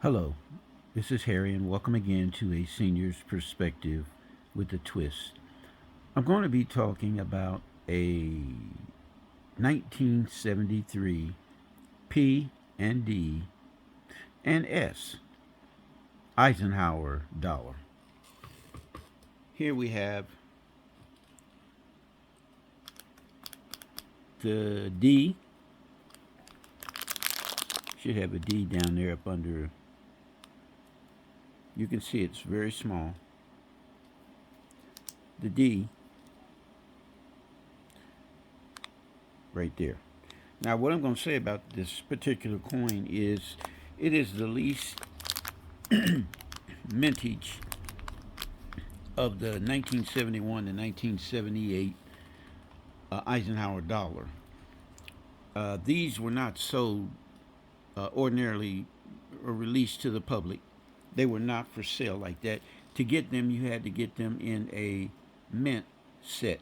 Hello, this is Harry, and welcome again to A Senior's Perspective with a Twist. I'm going to be talking about a 1973 P and D and S Eisenhower Dollar. Here we have the D, should have a D down there up under. You can see it's very small. The D right there. Now, what I'm going to say about this particular coin is it is the least mintage of the 1971 to 1978 Eisenhower dollar. These were not sold ordinarily or released to the public. They were not for sale like that. To get them, you had to get them in a mint set,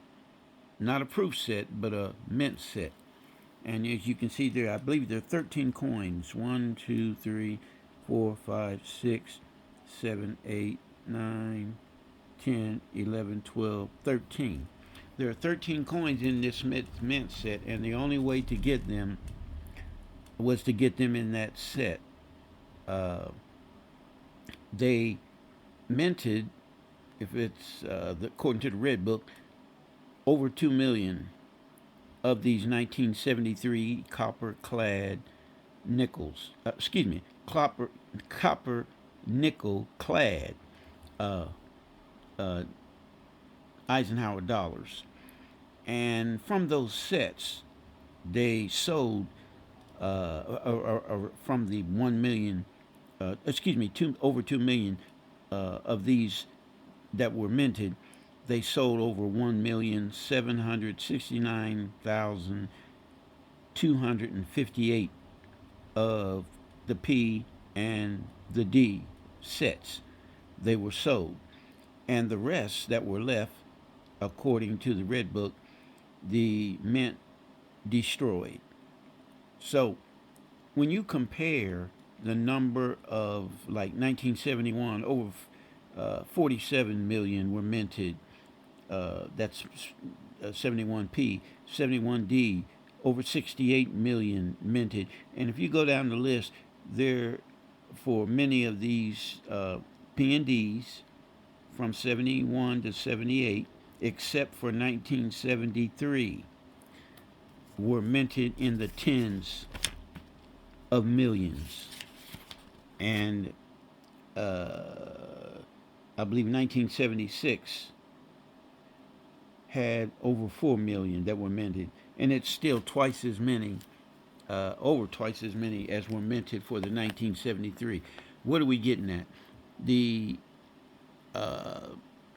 not a proof set, but a mint set. And as you can see there, I believe there are 13 coins. 1, 2, 3, 4, 5, 6, 7, 8, 9, 10, 11, 12, 13. There are 13 coins in this mint set, and the only way to get them was to get them in that set. Uh, they minted, if it's according to the Red Book, over 2 million of these 1973 copper clad nickels. Copper nickel clad uh, uh, Eisenhower dollars. And from those sets, they sold from the 1 million, over 2 million of these that were minted. They sold over 1,769,258 of the P and the D sets. They were sold. And the rest that were left, according to the Red Book, the mint destroyed. So when you compare the number of, like, 1971, over 47 million were minted. That's 71p, 71d, over 68 million minted. And if you go down the list, there, for many of these P and Ds from 71 to 78, except for 1973, were minted in the tens of millions. And I believe 1976 had over 4 million that were minted, and it's still twice as many, over twice as many as were minted for the 1973. What are we getting at? The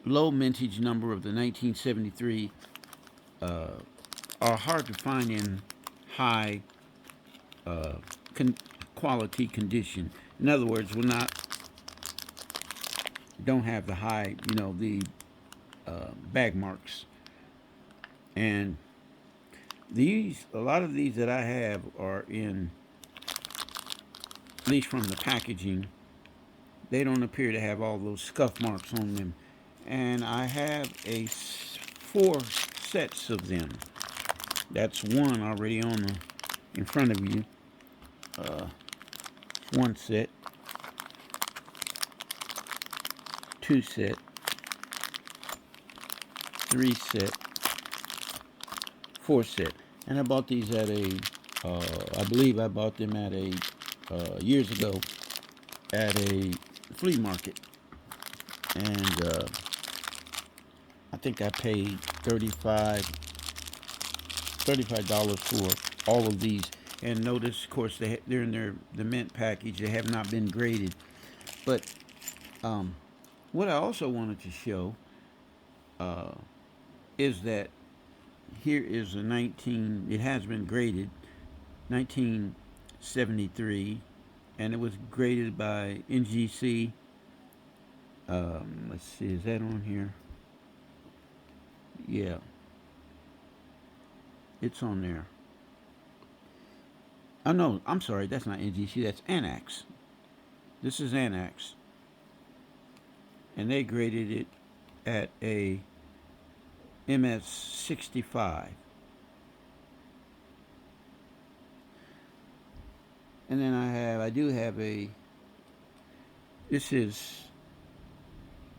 low mintage number of the 1973 are hard to find in high uh, con- quality condition. In other words, will not don't have the high, the bag marks. And a lot of these that I have are in, at least from the packaging, they don't appear to have all those scuff marks on them. And I have four sets of them. That's one already in front of you. One set, two set, three set, four set. And I bought these at I believe I bought them at years ago at a flea market. And I think I paid $35 for all of these. And notice, of course, they're in the mint package. They have not been graded. But what I also wanted to show is that here is it has been graded, 1973, and it was graded by NGC. Let's see, is that on here? Yeah, it's on there. Oh no, I'm sorry, that's not NGC, that's Annex. This is Annex, and they graded it at a MS 65. And then I do have a, this is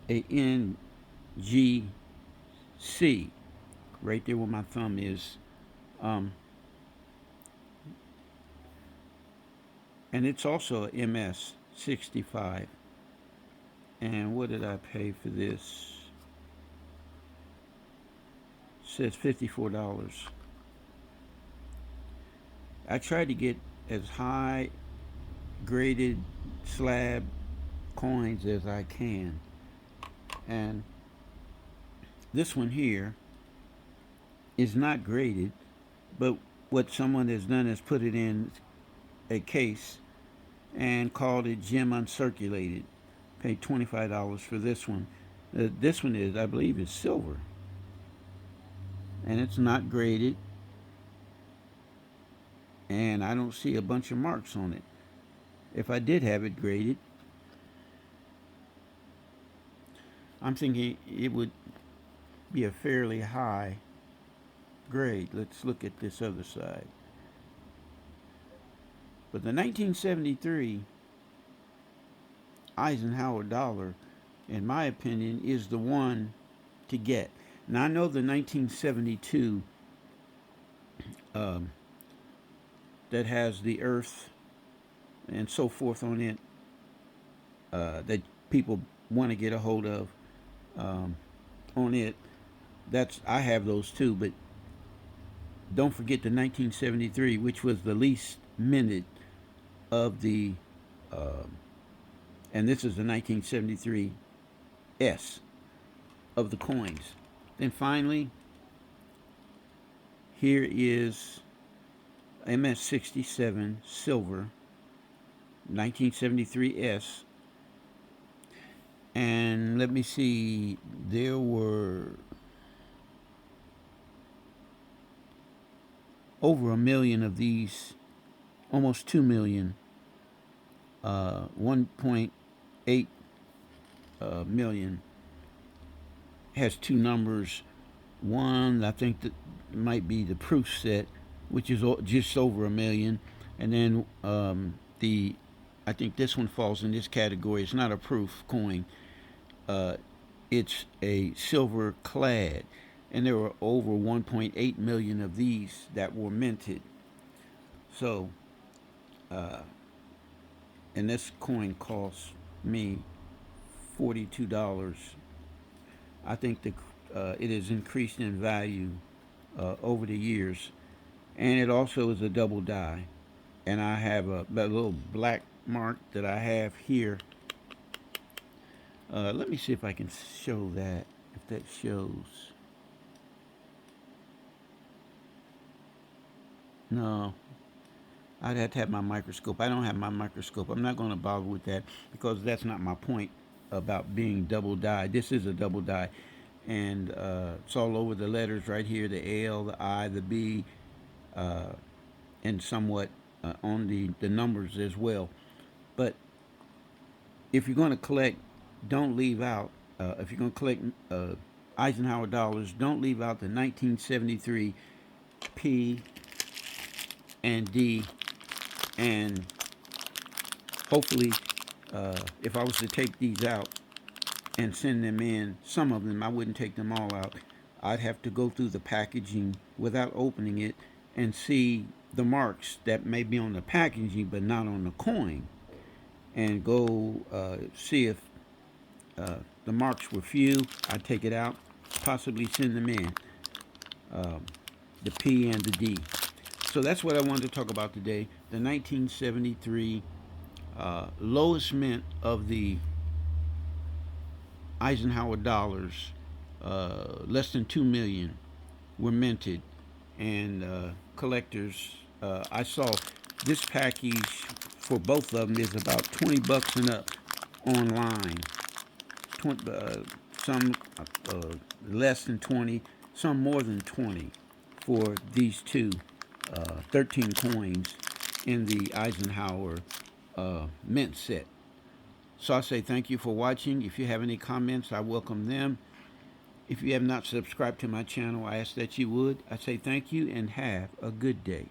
a NGC, right there where my thumb is. And it's also a MS 65. And what did I pay for this? It says $54. I tried to get as high graded slab coins as I can. And this one here is not graded, but what someone has done is put it in a case and called it gem uncirculated. Paid $25 for this one. This one is, I believe, is silver, and it's not graded, and I don't see a bunch of marks on it. If I did have it graded, I'm thinking it would be a fairly high grade. Let's look at this other side. But the 1973 Eisenhower dollar, in my opinion, is the one to get. Now, I know the 1972 that has the earth and so forth on it, that people want to get a hold of on it. I have those too, but don't forget the 1973, which was the least minted of the, and this is the 1973 S of the coins. Then finally, here is MS67 silver, 1973 S. And let me see, there were over 1 million of these, almost 2 million, 1.8 million. Has two numbers. One, I think that might be the proof set, which is just over 1 million, and then I think this one falls in this category. It's not a proof coin. It's a silver clad, and there were over 1.8 million of these that were minted. So, and this coin cost me $42. I think it has increased in value over the years, and it also is a double die. And I have a little black mark that I have here. Let me see if I can show that, if that shows. No, I'd have to have my microscope. I don't have my microscope. I'm not going to bother with that because that's not my point about being double dyed. This is a double dye, and it's all over the letters right here, the L, the I, the B, and somewhat on the numbers as well. But if you're going to collect, don't leave out, if you're going to collect Eisenhower dollars, don't leave out the 1973 P and D, and hopefully if I was to take these out and send them in, some of them, I wouldn't take them all out. I'd have to go through the packaging without opening it and see the marks that may be on the packaging but not on the coin, and go see if the marks were few. I'd take it out, possibly send them in, the P and the D. So that's what I wanted to talk about today. The 1973 lowest mint of the Eisenhower dollars, less than 2 million were minted, and collectors, I saw this package for both of them is about $20 and up online. Some less than 20, some more than 20 for these two 13 coins in the Eisenhower mint set. So I say thank you for watching. If you have any comments, I welcome them. If you have not subscribed to my channel, I ask that you would. I say thank you and have a good day.